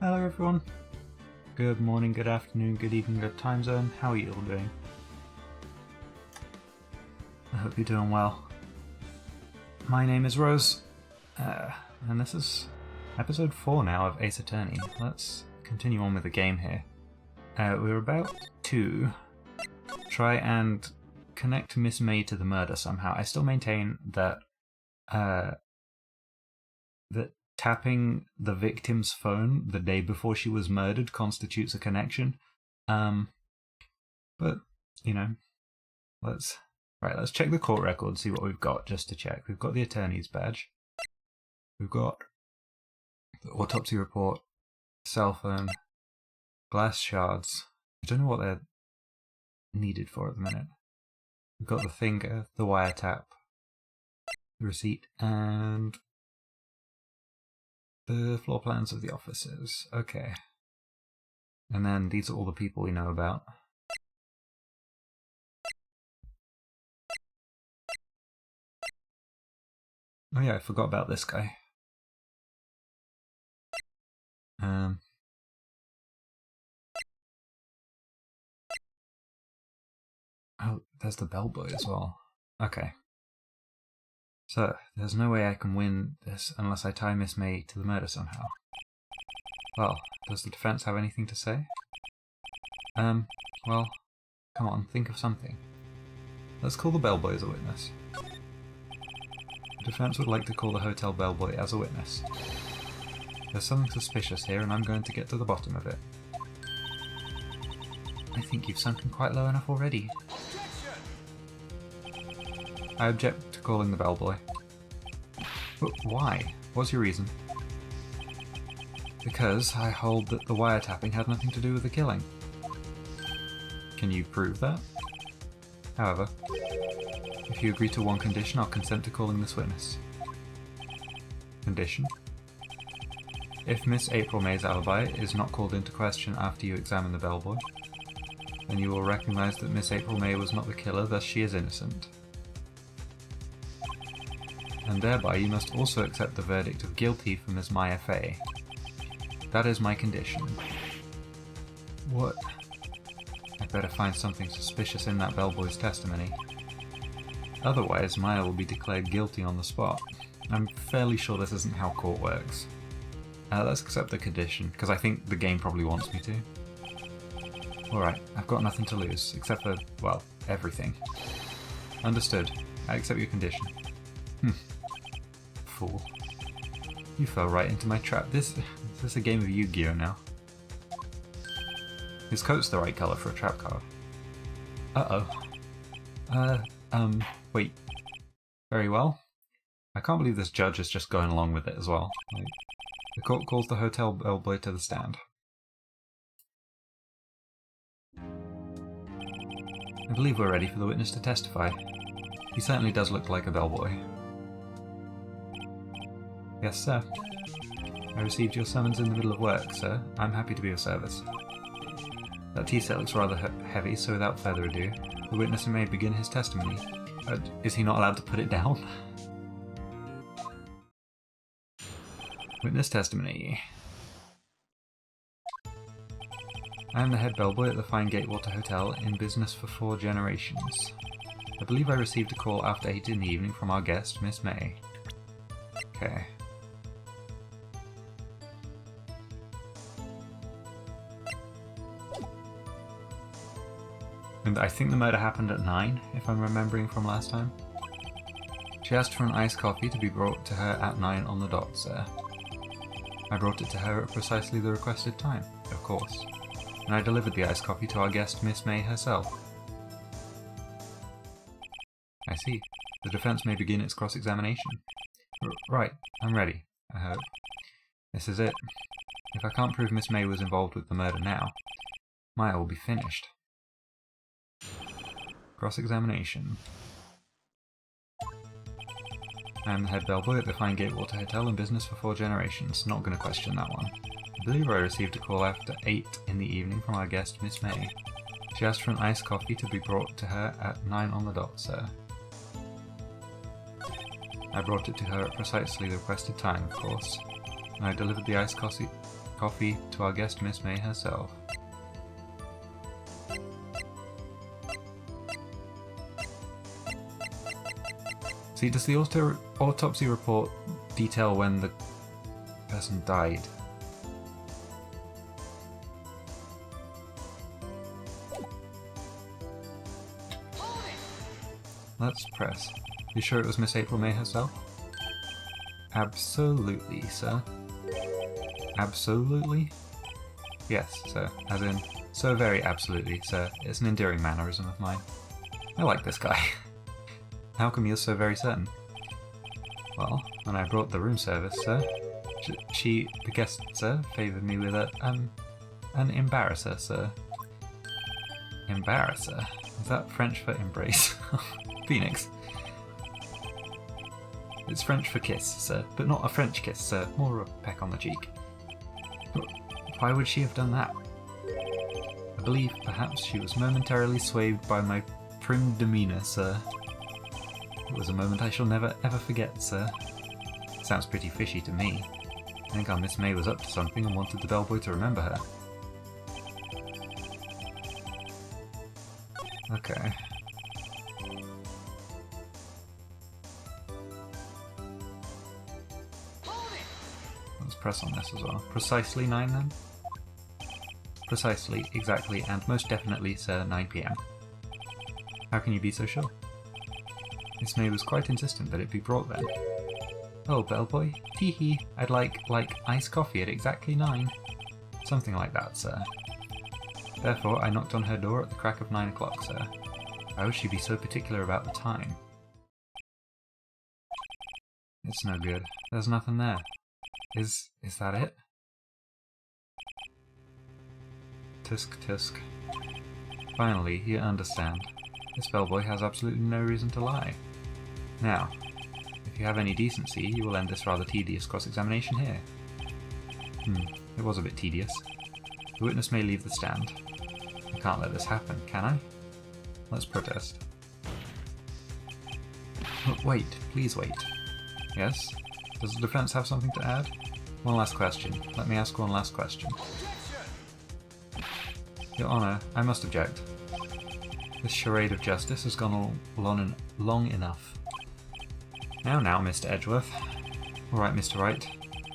Hello everyone. Good morning, good afternoon, good evening, good time zone. How are you all doing? I hope you're doing well. My name is Rose, and this is episode 4 now of Ace Attorney. Let's continue on with the game here. We're about to try and connect Miss May to the murder somehow. I still maintain that that tapping the victim's phone the day before she was murdered constitutes a connection. But, you know, let's check the court record, see what we've got, just to check. We've got the attorney's badge. We've got the autopsy report, cell phone, glass shards. I don't know what they're needed for at the minute. We've got the finger, the wiretap, the receipt, and the floor plans of the offices. Okay. And then these are all the people we know about. Oh yeah, I forgot about this guy. Oh, there's the bellboy as well. Okay. So, there's no way I can win this unless I tie Miss May to the murder somehow. Well, does the defense have anything to say? Well, come on, think of something. Let's call the bellboy as a witness. The defense would like to call the hotel bellboy as a witness. There's something suspicious here and I'm going to get to the bottom of it. I think you've sunken quite low enough already. I object to calling the bellboy. But why? What's your reason? Because I hold that the wiretapping had nothing to do with the killing. Can you prove that? However, if you agree to one condition, I'll consent to calling this witness. Condition? If Miss April May's alibi is not called into question after you examine the bellboy, then you will recognize that Miss April May was not the killer, thus she is innocent. And thereby you must also accept the verdict of guilty for Ms. Maya Fey. That is my condition. What? I better find something suspicious in that bellboy's testimony. Otherwise, Maya will be declared guilty on the spot. I'm fairly sure this isn't how court works. Let's accept the condition, because I think the game probably wants me to. Alright, I've got nothing to lose, except for, well, everything. Understood. I accept your condition. Fool. You fell right into my trap. Is this a game of Yu-Gi-Oh now? His coat's the right colour for a trap card. Uh-oh. Wait. Very well. I can't believe this judge is just going along with it as well. Like, the court calls the hotel bellboy to the stand. I believe we're ready for the witness to testify. He certainly does look like a bellboy. Yes, sir. I received your summons in the middle of work, sir. I'm happy to be of service. That tea set looks rather heavy, so without further ado, the witness may begin his testimony. Is he not allowed to put it down? Witness testimony. I am the head bellboy at the Fine Gatewater Hotel, in business for 4 generations. I believe I received a call after 8 in the evening from our guest, Miss May. Okay. And I think the murder happened at 9, if I'm remembering from last time. She asked for an iced coffee to be brought to her at 9 on the dot, sir. I brought it to her at precisely the requested time, of course, and I delivered the iced coffee to our guest, Miss May herself. I see. The defense may begin its cross-examination. Right, I'm ready, I hope. This is it. If I can't prove Miss May was involved with the murder now, Maya will be finished. Cross-examination. I am the head bellboy at the Fine Gatewater Hotel in business for 4 generations. Not going to question that one. I believe I received a call after 8 in the evening from our guest, Miss May. She asked for an iced coffee to be brought to her at 9 on the dot, sir. I brought it to her at precisely the requested time, of course, and I delivered the iced coffee to our guest Miss May herself. See, does the autopsy report detail when the person died? Let's press. You sure it was Miss April May herself? Absolutely, sir. Absolutely? Yes, sir. As in, so very absolutely, sir. It's an endearing mannerism of mine. I like this guy. How come you're so very certain? Well, when I brought the room service, sir, the guest, sir, favoured me with an embarrasser, sir. Embarrasser? Is that French for embrace? Phoenix. It's French for kiss, sir, but not a French kiss, sir, more a peck on the cheek. But why would she have done that? I believe, perhaps, she was momentarily swayed by my prim demeanour, sir. It was a moment I shall never ever forget, sir. Sounds pretty fishy to me. I think our Miss May was up to something and wanted the bellboy to remember her. Okay. Let's press on this as well. Precisely 9 then? Precisely, exactly, and most definitely, sir, 9 PM. How can you be so sure? Miss May was quite insistent that it be brought then. Oh, bellboy, tee-hee, I'd like iced coffee at exactly 9. Something like that, sir. Therefore, I knocked on her door at the crack of 9 o'clock, sir. Why would she be so particular about the time? It's no good. There's nothing there. Is that it? Tisk tisk. Finally, you understand. This bellboy has absolutely no reason to lie. Now, if you have any decency, you will end this rather tedious cross-examination here. It was a bit tedious. The witness may leave the stand. I can't let this happen, can I? Let's protest. Wait, please wait. Yes? Does the defense have something to add? One last question. Let me ask one last question. Your Honour, I must object. This charade of justice has gone on long enough. Now, Mr. Edgeworth. Alright, Mr. Wright.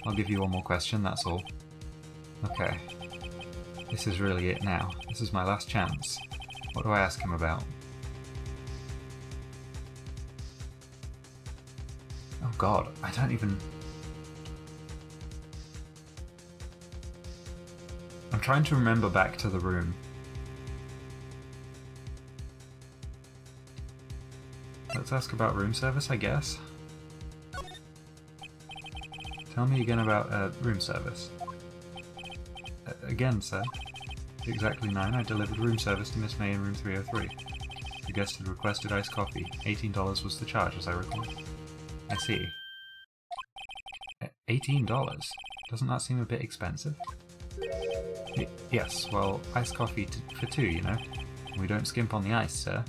I'll give you one more question, that's all. Okay. This is really it now. This is my last chance. What do I ask him about? Oh god, I don't even... I'm trying to remember back to the room. Let's ask about room service, I guess. Tell me again about room service. Again, sir. At exactly 9, I delivered room service to Miss May in room 303. The guest had requested iced coffee. $18 was the charge, as I recall. I see. $18? Doesn't that seem a bit expensive? Yes, well, iced coffee for 2, you know. We don't skimp on the ice, sir.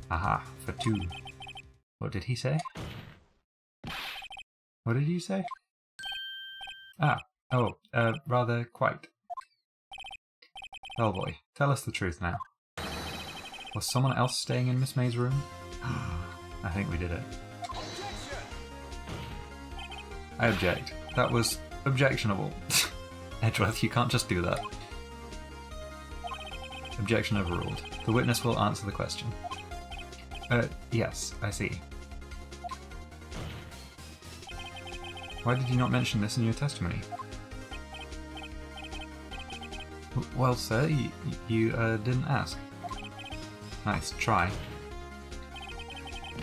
Aha, for 2. What did he say? What did you say? Rather quite. Bellboy, tell us the truth now. Was someone else staying in Miss May's room? I think we did it. I object. That was objectionable. Edgeworth, you can't just do that. Objection overruled. The witness will answer the question. Yes, I see. Why did you not mention this in your testimony? Well, sir, you didn't ask. Nice try.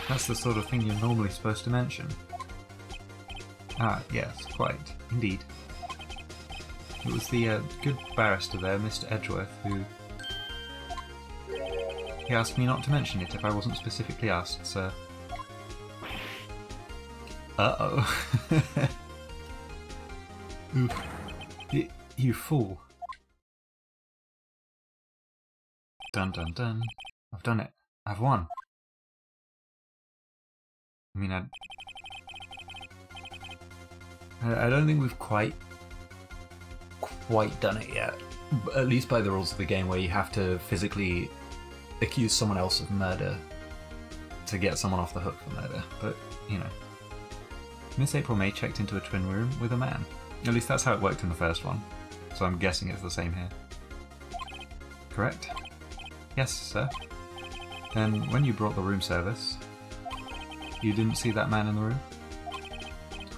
That's the sort of thing you're normally supposed to mention. Ah, yes, quite. Indeed. It was the good barrister there, Mr. Edgeworth, who... He asked me not to mention it if I wasn't specifically asked, sir. Uh-oh. Oof. You fool. Dun dun dun. I've done it. I've won. I mean, I don't think we've quite quite done it yet. At least by the rules of the game, where you have to physically accuse someone else of murder to get someone off the hook for murder. But, you know. Miss April May checked into a twin room with a man. At least that's how it worked in the first one. So I'm guessing it's the same here. Correct? Yes, sir. Then, when you brought the room service, you didn't see that man in the room?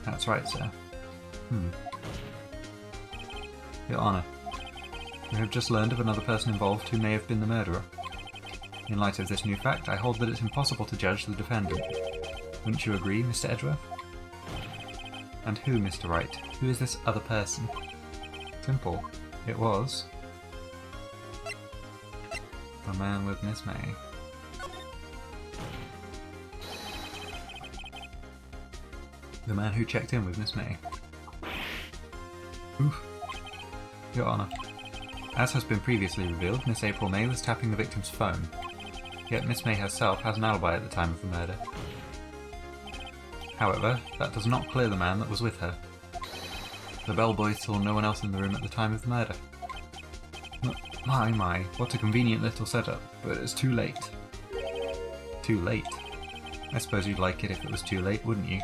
That's right, sir. Your Honour, we have just learned of another person involved who may have been the murderer. In light of this new fact, I hold that it's impossible to judge the defendant. Wouldn't you agree, Mr. Edgeworth? And who, Mr. Wright? Who is this other person? Simple. It was the man with Miss May. The man who checked in with Miss May. Oof. Your Honour, as has been previously revealed, Miss April May was tapping the victim's phone. Yet Miss May herself has an alibi at the time of the murder. However, that does not clear the man that was with her. The bellboy saw no one else in the room at the time of the murder. My, what a convenient little setup, but it's too late. Too late? I suppose you'd like it if it was too late, wouldn't you?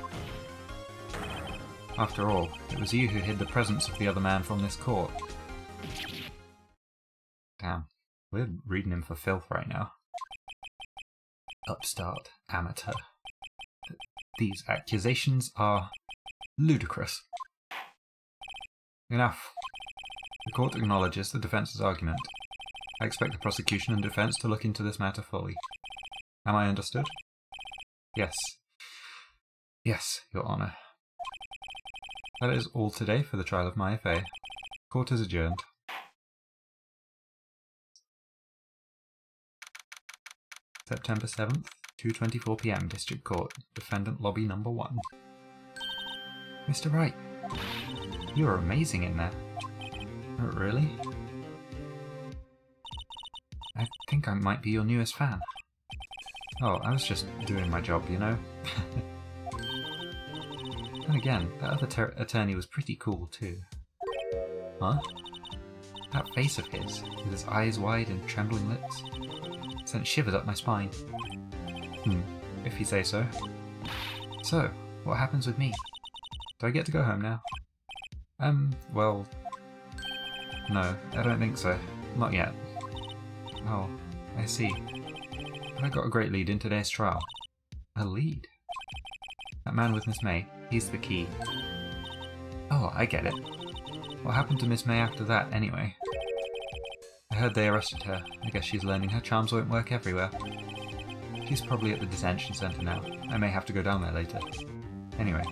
After all, it was you who hid the presence of the other man from this court. Damn, we're reading him for filth right now. Upstart amateur. These accusations are ludicrous. Enough. The court acknowledges the defence's argument. I expect the prosecution and defense to look into this matter fully. Am I understood? Yes. Yes, Your Honour. That is all today for the trial of Maya Fey. Court is adjourned. September 7th, 2:24 PM, District Court. Defendant Lobby Number 1. Mr. Wright, you're amazing in there. Oh, really? I think I might be your newest fan. Oh, I was just doing my job, you know? Then again, that other attorney was pretty cool too. Huh? That face of his, with his eyes wide and trembling lips, sent shivers up my spine. If you say so. So, what happens with me? Do I get to go home now? Well... No, I don't think so. Not yet. Oh, I see. But I got a great lead in today's trial. A lead? That man with Miss May, he's the key. Oh, I get it. What happened to Miss May after that, anyway? I heard they arrested her. I guess she's learning her charms won't work everywhere. She's probably at the detention centre now. I may have to go down there later. Anyway,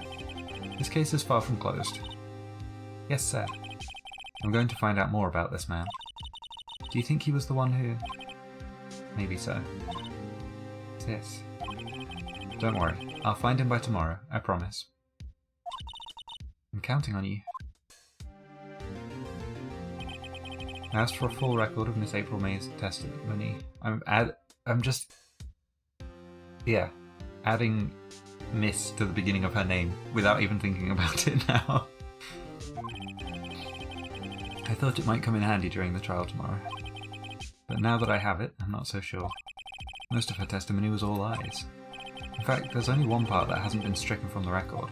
this case is far from closed. Yes, sir. I'm going to find out more about this man. Do you think he was the one who... Maybe so. Yes. Don't worry. I'll find him by tomorrow. I promise. I'm counting on you. I asked for a full record of Miss April May's testimony. I'm just... Yeah. Adding Miss to the beginning of her name without even thinking about it now. I thought it might come in handy during the trial tomorrow. But now that I have it, I'm not so sure. Most of her testimony was all lies. In fact, there's only one part that hasn't been stricken from the record.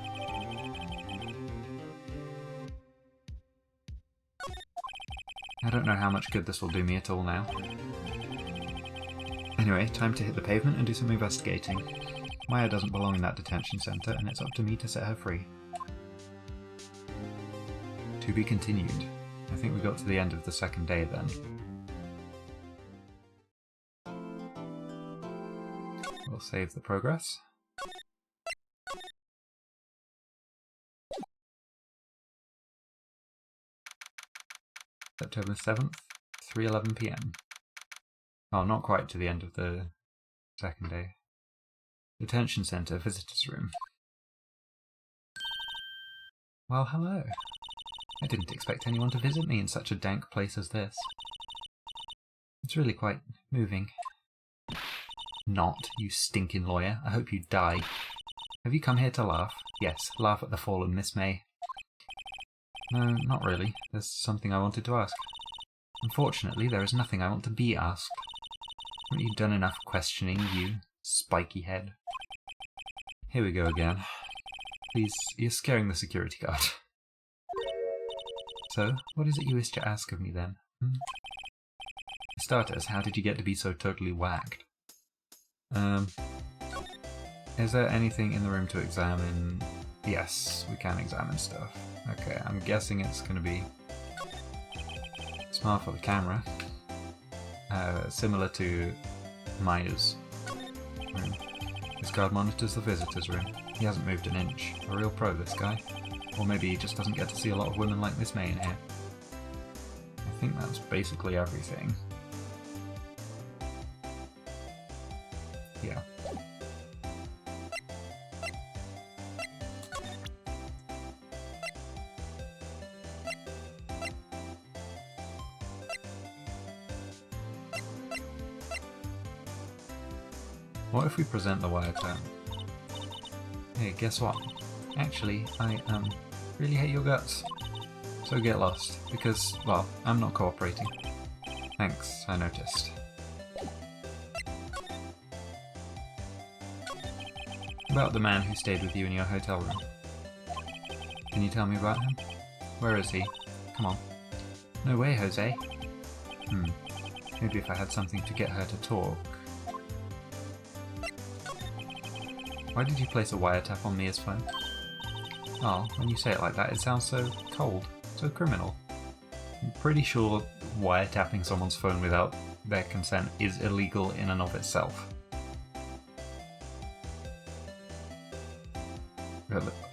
I don't know how much good this will do me at all now. Anyway, time to hit the pavement and do some investigating. Maya doesn't belong in that detention centre, and it's up to me to set her free. To be continued. I think we got to the end of the second day then. We'll save the progress. September 7th, 3:11 PM. Oh, not quite to the end of the second day. Detention Centre, Visitors Room. Well, hello. I didn't expect anyone to visit me in such a dank place as this. It's really quite moving. Not, you stinking lawyer. I hope you die. Have you come here to laugh? Yes, laugh at the fallen Miss May. No, not really. There's something I wanted to ask. Unfortunately, there is nothing I want to be asked. Haven't you done enough questioning, you spiky head? Here we go again. Please, you're scaring the security guard. So, what is it you wish to ask of me then? For starters, how did you get to be so totally whacked? Is there anything in the room to examine? Yes, we can examine stuff. Okay, I'm guessing it's going to be smart for the camera. Similar to Maya's room. This guard monitors the visitor's room. He hasn't moved an inch. A real pro, this guy. Or maybe he just doesn't get to see a lot of women like Miss May in here. I think that's basically everything. Yeah. What if we present the wiretap? Hey, guess what? Actually, I really hate your guts. So get lost, because, well, I'm not cooperating. Thanks, I noticed. About the man who stayed with you in your hotel room. Can you tell me about him? Where is he? Come on. No way, Jose. Maybe if I had something to get her to talk. Why did you place a wiretap on Mia's phone? Oh, when you say it like that, it sounds so cold, so criminal. I'm pretty sure wiretapping someone's phone without their consent is illegal in and of itself.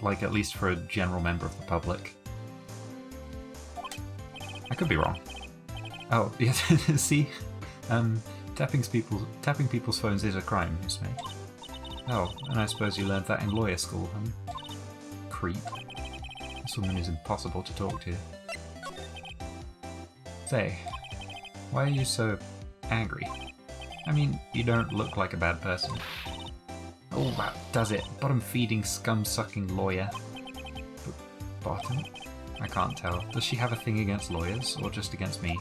Like, at least for a general member of the public. I could be wrong. Oh, yes, see? Tapping people's phones is a crime, Miss May. Oh, and I suppose you learned that in lawyer school, huh? Creep. This woman is impossible to talk to. Say, why are you so angry? I mean, you don't look like a bad person. Oh, that does it. Bottom-feeding, scum-sucking lawyer. Bottom? I can't tell. Does she have a thing against lawyers, or just against me?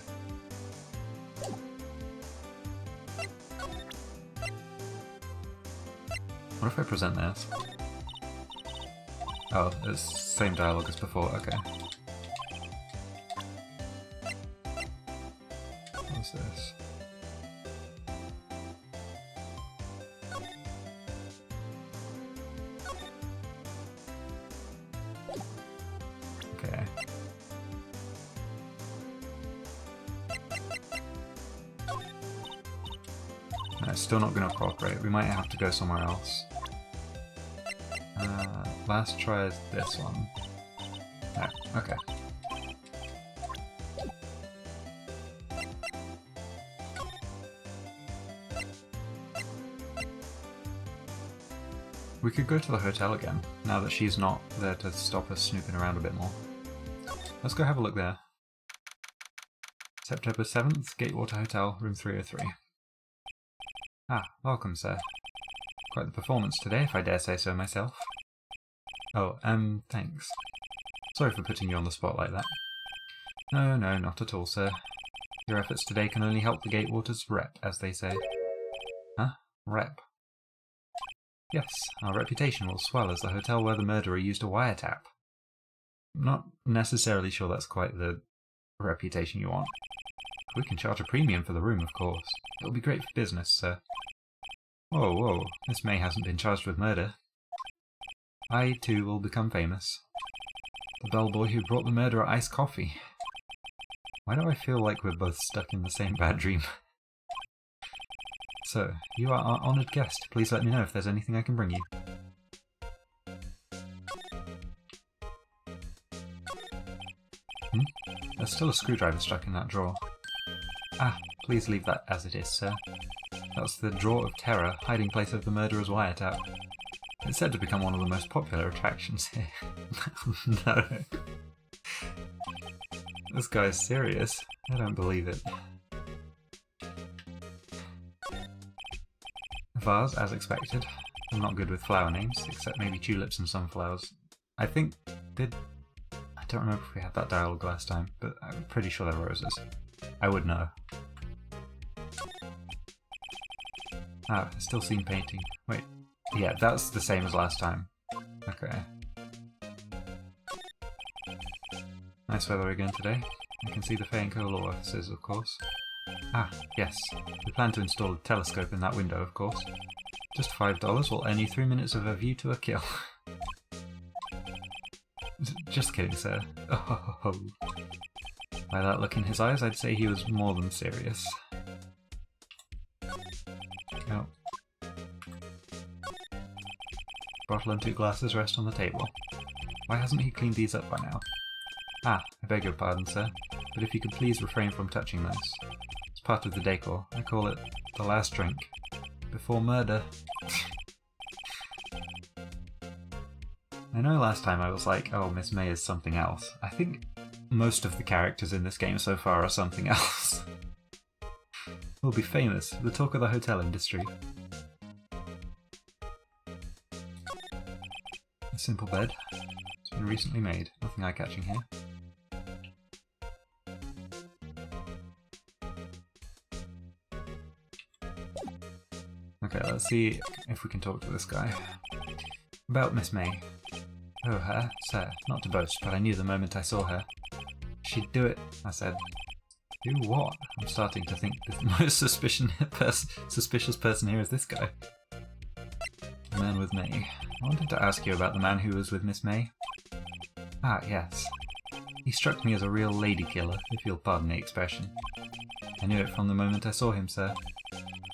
What if I present this? Oh, it's the same dialogue as before, okay. What's this? Okay. No, it's still not going to cooperate. We might have to go somewhere else. Last try is this one. No, okay. We could go to the hotel again, now that she's not there to stop us snooping around a bit more. Let's go have a look there. September 7th, Gatewater Hotel, room 303. Ah, welcome, sir. Quite the performance today, if I dare say so myself. Oh, thanks. Sorry for putting you on the spot like that. No, not at all, sir. Your efforts today can only help the Gatewater's rep, as they say. Huh? Rep? Yes, our reputation will swell as the hotel where the murderer used a wiretap. I'm not necessarily sure that's quite the reputation you want. We can charge a premium for the room, of course. It'll be great for business, sir. Whoa, Miss May hasn't been charged with murder. I, too, will become famous. The bellboy who brought the murderer iced coffee. Why do I feel like we're both stuck in the same bad dream? So, you are our honoured guest. Please let me know if there's anything I can bring you. There's still a screwdriver stuck in that drawer. Ah, please leave that as it is, sir. That's the Drawer of Terror, hiding place of the murderer's wiretap. It's said to become one of the most popular attractions here. No. This guy's serious. I don't believe it. Vase, as expected. I'm not good with flower names, except maybe tulips and sunflowers. I think... don't remember if we had that dialogue last time, but I'm pretty sure they're roses. I would know. Ah, I still seen painting. Wait, yeah, that's the same as last time. Okay. Nice weather again today. I can see the Fey and Co law offices, of course. Ah, yes. We plan to install a telescope in that window, of course. Just $5 will earn you 3 minutes of a view to a kill. Just kidding, sir. Oh. By that look in his eyes, I'd say he was more than serious. Oh. Bottle and 2 glasses rest on the table. Why hasn't he cleaned these up by now? Ah, I beg your pardon, sir, but if you could please refrain from touching those. It's part of the decor. I call it the last drink. Before murder. I know last time I was like, oh, Miss May is something else. I think most of the characters in this game so far are something else. We'll be famous, the talk of the hotel industry. A simple bed. It's been recently made. Nothing eye-catching here. Okay, let's see if we can talk to this guy. About Miss May. Oh, her? Sir, not to boast, but I knew the moment I saw her. She'd do it, I said. Do what? I'm starting to think the most suspicious person here is this guy. The man with May. I wanted to ask you about the man who was with Miss May. Ah, yes. He struck me as a real lady killer, if you'll pardon the expression. I knew it from the moment I saw him, sir.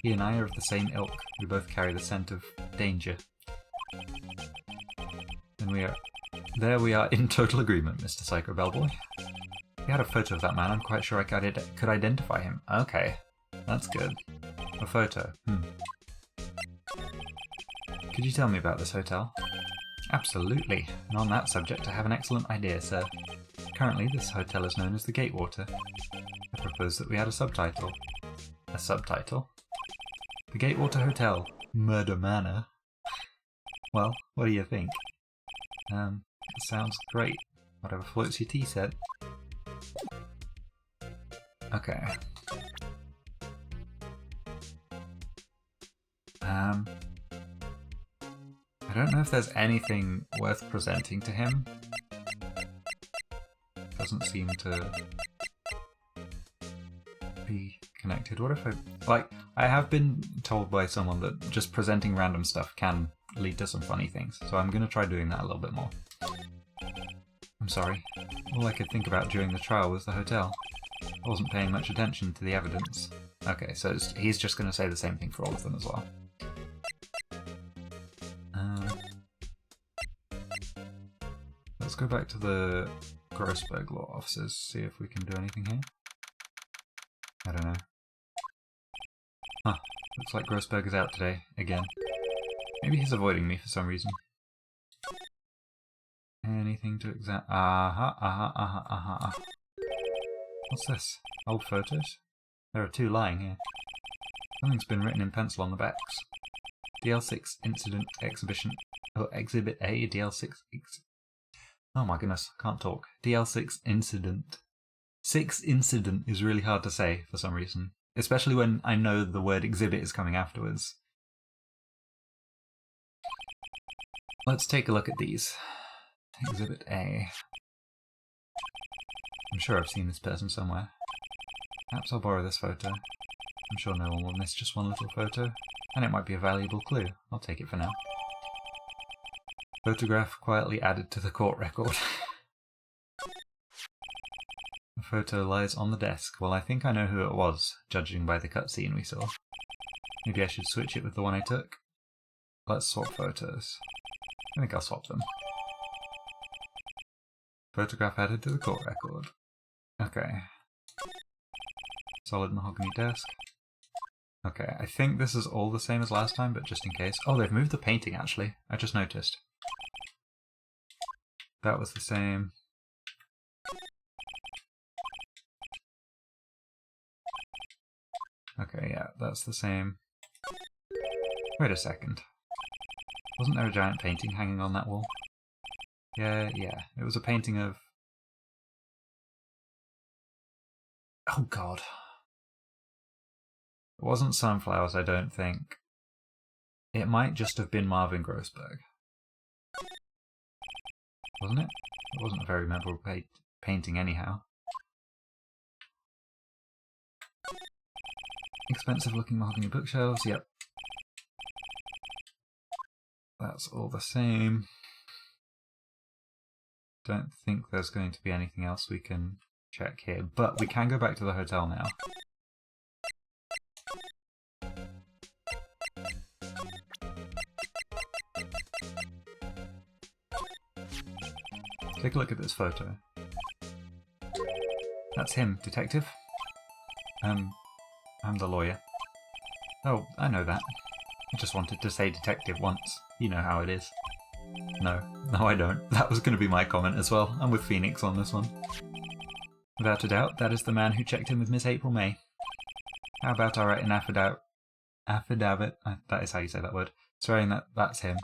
He and I are of the same ilk. We both carry the scent of danger. And there we are in total agreement, Mr. Psycho Bellboy. He had a photo of that man. I'm quite sure I could identify him. Okay, that's good. A photo. Could you tell me about this hotel? Absolutely. And on that subject, I have an excellent idea, sir. Currently, this hotel is known as the Gatewater. I propose that we add a subtitle. A subtitle? The Gatewater Hotel. Murder Manor. Well, what do you think? Sounds great. Whatever floats your tea set. Okay. I don't know if there's anything worth presenting to him. Doesn't seem to be connected. What if I have been told by someone that just presenting random stuff can lead to some funny things, so I'm gonna try doing that a little bit more. I'm sorry. All I could think about during the trial was the hotel. I wasn't paying much attention to the evidence. Okay, so he's just gonna say the same thing for all of them as well. Let's go back to the Grossberg law offices, see if we can do anything here. I don't know. Huh, looks like Grossberg is out today, again. Maybe he's avoiding me for some reason. Anything to examine? What's this? Old photos? There are 2 lying here. Something's been written in pencil on the backs. DL6 Incident Exhibition. Oh, Exhibit A, DL6 Oh my goodness, I can't talk. DL6 Incident. 6 Incident is really hard to say for some reason. Especially when I know the word exhibit is coming afterwards. Let's take a look at these. Exhibit A. I'm sure I've seen this person somewhere. Perhaps I'll borrow this photo. I'm sure no one will miss just one little photo, and it might be a valuable clue. I'll take it for now. Photograph quietly added to the court record. The photo lies on the desk. Well, I think I know who it was, judging by the cutscene we saw. Maybe I should switch it with the one I took. Let's swap photos. I think I'll swap them. Photograph added to the court record. Okay. Solid mahogany desk. Okay, I think this is all the same as last time, but just in case. Oh, they've moved the painting, actually. I just noticed. That was the same. Okay, yeah, that's the same. Wait a second. Wasn't there a giant painting hanging on that wall? Yeah, it was a painting of Oh god. It wasn't Sunflowers, I don't think. It might just have been Marvin Grossberg. Wasn't it? It wasn't a very memorable painting anyhow. Expensive looking mahogany bookshelves, yep. That's all the same. Don't think there's going to be anything else we can check here, but we can go back to the hotel now. Take a look at this photo. That's him, detective. I'm the lawyer. Oh, I know that. I just wanted to say detective once. You know how it is. No, I don't. That was going to be my comment as well. I'm with Phoenix on this one. Without a doubt, that is the man who checked in with Miss April May. How about I write an affidavit? That is how you say that word. Swearing that that's him.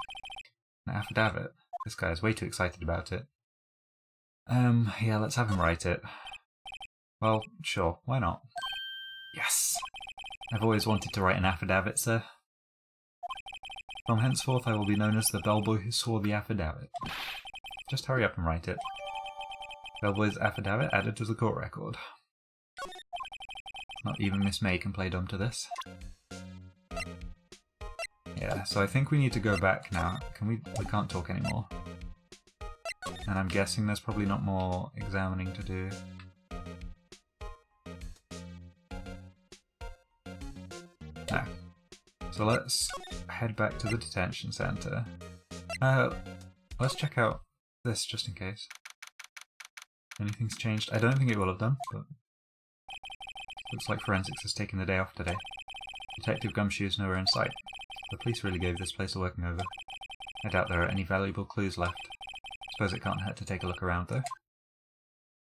An affidavit? This guy is way too excited about it. Yeah, let's have him write it. Well, sure, why not? Yes! I've always wanted to write an affidavit, sir. From henceforth I will be known as the bellboy who swore the affidavit. Just hurry up and write it. Bellboy's affidavit added to the court record. Not even Miss May can play dumb to this. Yeah, so I think we need to go back now. We can't talk anymore. And I'm guessing there's probably not more examining to do. No. So let's head back to the detention center. Let's check out this just in case. Anything's changed? I don't think it will have done, but looks like forensics has taken the day off today. Detective Gumshoe is nowhere in sight. The police really gave this place a working over. I doubt there are any valuable clues left. Suppose it can't hurt to take a look around, though.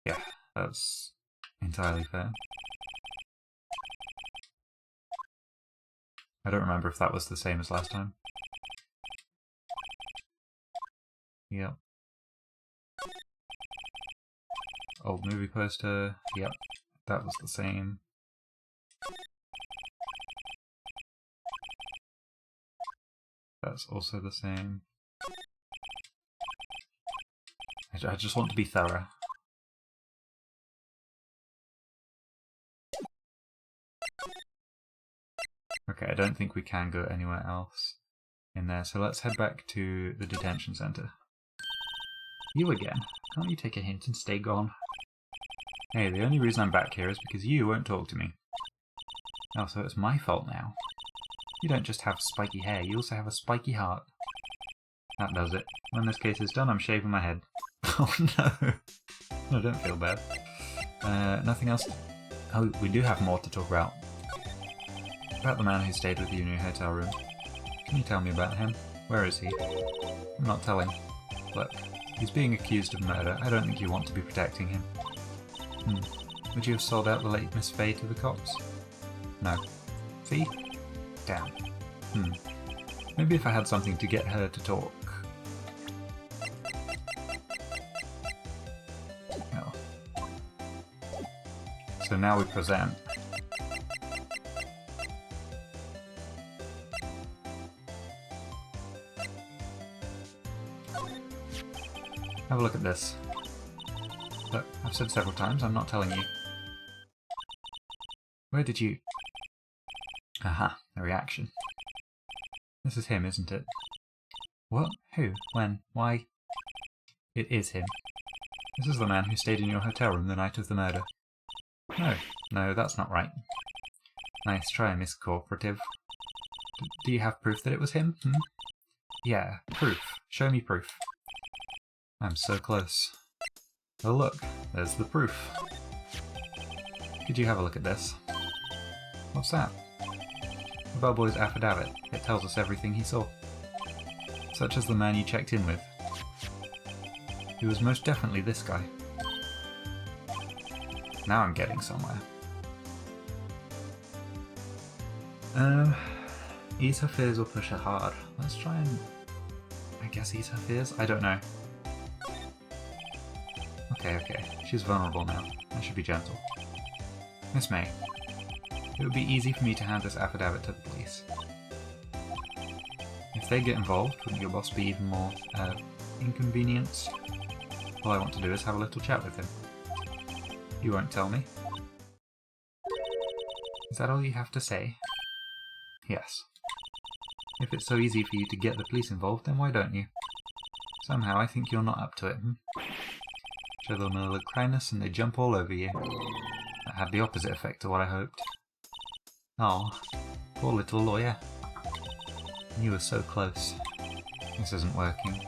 Yeah, that's entirely fair. I don't remember if that was the same as last time. Yep. Old movie poster. Yep, that was the same. That's also the same. I just want to be thorough. Okay, I don't think we can go anywhere else in there, so let's head back to the detention center. You again? Can't you take a hint and stay gone? Hey, the only reason I'm back here is because you won't talk to me. Oh, so it's my fault now. You don't just have spiky hair, you also have a spiky heart. That does it. When this case is done, I'm shaving my head. Oh no! No, don't feel bad. Nothing else? Oh, we do have more to talk about. About the man who stayed with you in your hotel room. Can you tell me about him? Where is he? I'm not telling. Look, he's being accused of murder. I don't think you want to be protecting him. Would you have sold out the late Miss Fey to the cops? No. See? Damn. Maybe if I had something to get her to talk. Oh. So now we present. Have a look at this. Look, I've said several times, I'm not telling you. Where did you... Aha, the reaction. This is him, isn't it? What? Who? When? Why? It is him. This is the man who stayed in your hotel room the night of the murder. No, that's not right. Nice try, Miss Cooperative. Do you have proof that it was him? Yeah, proof. Show me proof. I'm so close. Oh look, there's the proof. Could you have a look at this? What's that? The bellboy's affidavit. It tells us everything he saw. Such as the man you checked in with. He was most definitely this guy. Now I'm getting somewhere. Ease her fears or push her hard. Let's try and... I guess ease her fears? I don't know. Okay. She's vulnerable now. I should be gentle. Miss May, it would be easy for me to hand this affidavit to the police. If they get involved, wouldn't your boss be even more, inconvenienced? All I want to do is have a little chat with him. You won't tell me? Is that all you have to say? Yes. If it's so easy for you to get the police involved, then why don't you? Somehow I think you're not up to it, Show them a little kindness and they jump all over you. That had the opposite effect to what I hoped. Oh, poor little lawyer. You were so close. This isn't working.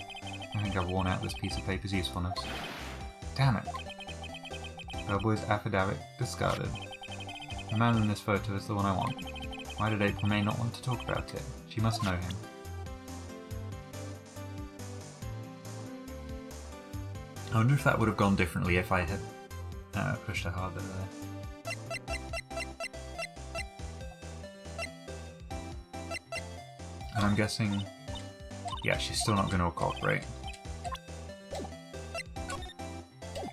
I think I've worn out this piece of paper's usefulness. Damn it. Bellboy's affidavit discarded. The man in this photo is the one I want. Why did April May not want to talk about it? She must know him. I wonder if that would have gone differently if I had pushed her harder there. And I'm guessing... yeah, she's still not going to cooperate.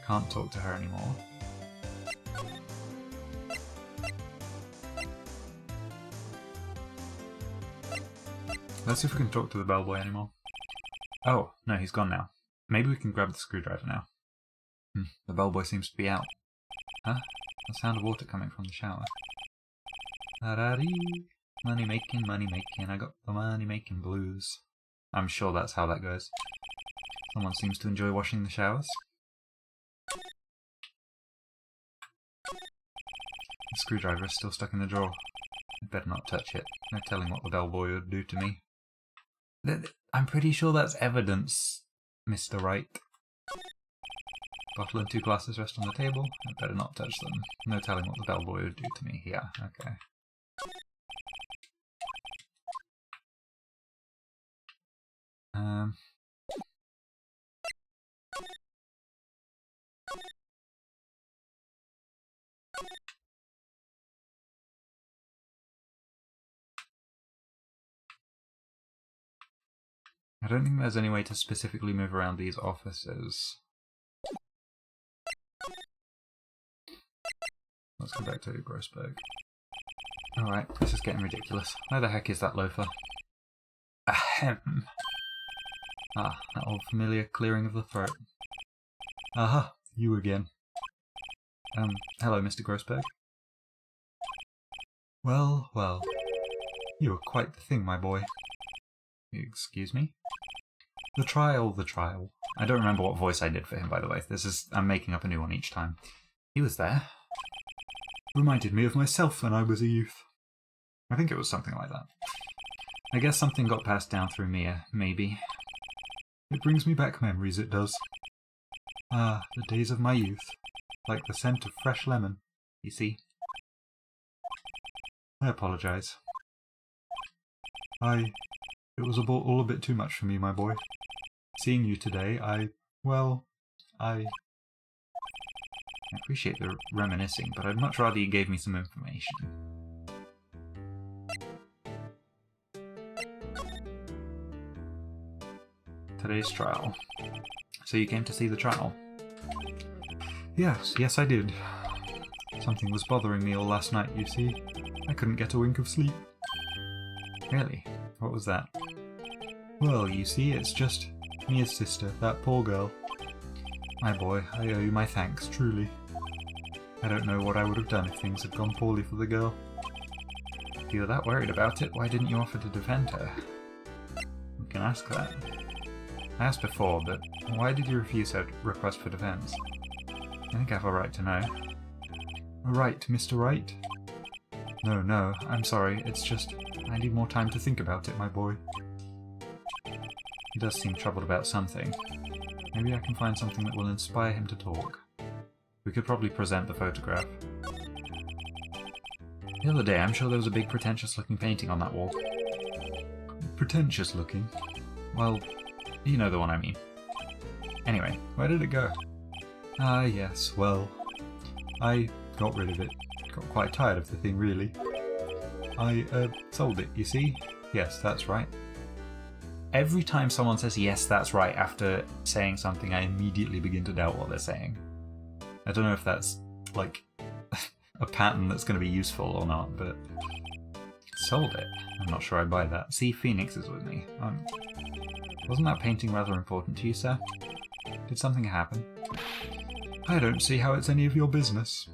Can't talk to her anymore. Let's see if we can talk to the bellboy anymore. Oh, no, he's gone now. Maybe we can grab the screwdriver now. The bellboy seems to be out. Huh? The sound of water coming from the shower. Da-da-dee. Money making, I got the money making blues. I'm sure that's how that goes. Someone seems to enjoy washing the showers. The screwdriver is still stuck in the drawer. I'd better not touch it. No telling what the bellboy would do to me. I'm pretty sure that's evidence, Mr. Wright. Bottle and 2 glasses rest on the table. I'd better not touch them. No telling what the bellboy would do to me. Yeah, okay. I don't think there's any way to specifically move around these offices. Let's go back to Grossberg. Alright, this is getting ridiculous. Where the heck is that loafer? Ahem. Ah, that old familiar clearing of the throat. Aha, you again. Hello, Mr. Grossberg. Well, well. You are quite the thing, my boy. Excuse me? The trial. I don't remember what voice I did for him, by the way. I'm making up a new one each time. He was there. Reminded me of myself when I was a youth. I think it was something like that. I guess something got passed down through Mia, maybe. It brings me back memories, it does. Ah, the days of my youth. Like the scent of fresh lemon, you see. I apologize. It was all a bit too much for me, my boy. Seeing you today, I appreciate the reminiscing, but I'd much rather you gave me some information. Today's trial. So you came to see the trial? Yes, I did. Something was bothering me all last night, you see. I couldn't get a wink of sleep. Really? What was that? Well, you see, it's just Mia's sister, that poor girl. My boy, I owe you my thanks, truly. I don't know what I would have done if things had gone poorly for the girl. If you were that worried about it, why didn't you offer to defend her? We can ask that. I asked before, but why did you refuse her request for defense? I think I have a right to know. A right, Mr. Wright? No, I'm sorry, it's just I need more time to think about it, my boy. He does seem troubled about something. Maybe I can find something that will inspire him to talk. We could probably present the photograph. The other day, I'm sure there was a big pretentious-looking painting on that wall. Pretentious-looking? Well, you know the one I mean. Anyway, where did it go? Ah, yes, well, I got rid of it. Got quite tired of the thing, really. I, sold it, you see? Yes, that's right. Every time someone says yes, that's right after saying something, I immediately begin to doubt what they're saying. I don't know if that's, like, a pattern that's going to be useful or not, but sold it. I'm not sure I'd buy that. See, Phoenix is with me. Wasn't that painting rather important to you, sir? Did something happen? I don't see how it's any of your business.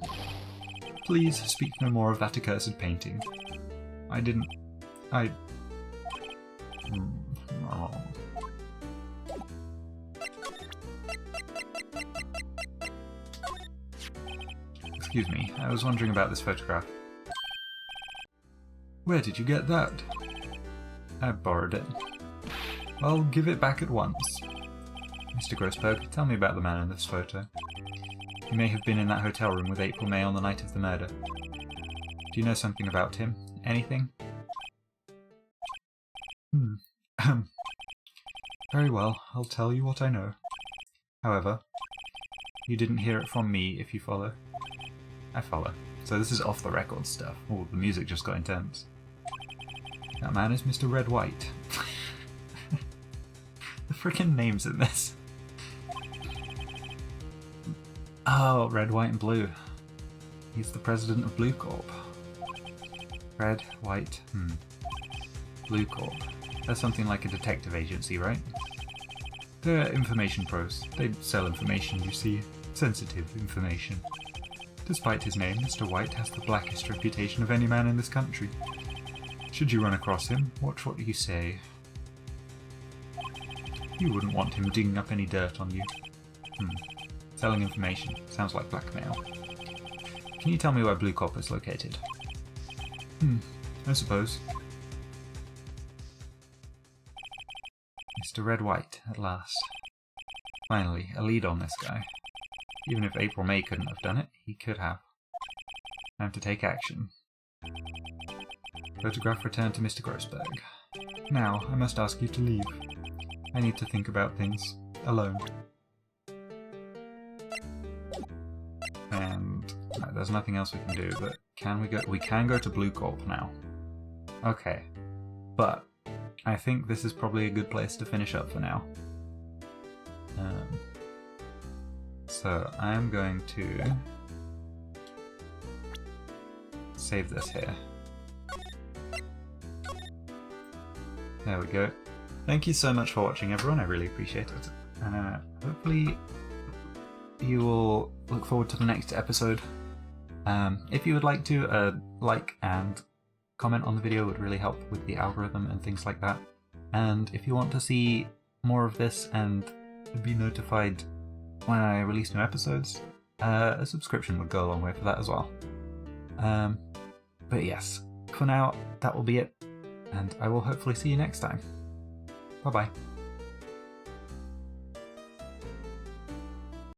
Please speak no more of that accursed painting. Oh. Excuse me, I was wondering about this photograph. Where did you get that? I borrowed it. Well, give it back at once. Mr. Grossberg, tell me about the man in this photo. He may have been in that hotel room with April May on the night of the murder. Do you know something about him? Anything? Very well, I'll tell you what I know. However, you didn't hear it from me, if you follow. I follow. So this is off the record stuff. Oh, the music just got intense. That man is Mr. Red White. The frickin' names in this. Oh, Red, White and Blue. He's the president of Blue Corp. Red, White, Blue Corp. That's something like a detective agency, right? They're information pros. They sell information, you see. Sensitive information. Despite his name, Mr. White has the blackest reputation of any man in this country. Should you run across him, watch what you say. You wouldn't want him digging up any dirt on you. Selling information. Sounds like blackmail. Can you tell me where Blue Corp is located? I suppose. Mr. Red White, at last. Finally, a lead on this guy. Even if April May couldn't have done it, he could have. Time to take action. Photograph returned to Mr. Grossberg. Now, I must ask you to leave. I need to think about things. Alone. And no, there's nothing else we can do, but can we go? We can go to Blue Corp now. Okay. But I think this is probably a good place to finish up for now. So I'm going to save this here. There we go. Thank you so much for watching, everyone. I really appreciate it. Hopefully you will look forward to the next episode. If you would like to, like and comment on the video would really help with the algorithm and things like that. And if you want to see more of this and be notified when I release new episodes, a subscription would go a long way for that as well. But yes, for now, that will be it, and I will hopefully see you next time. Bye bye.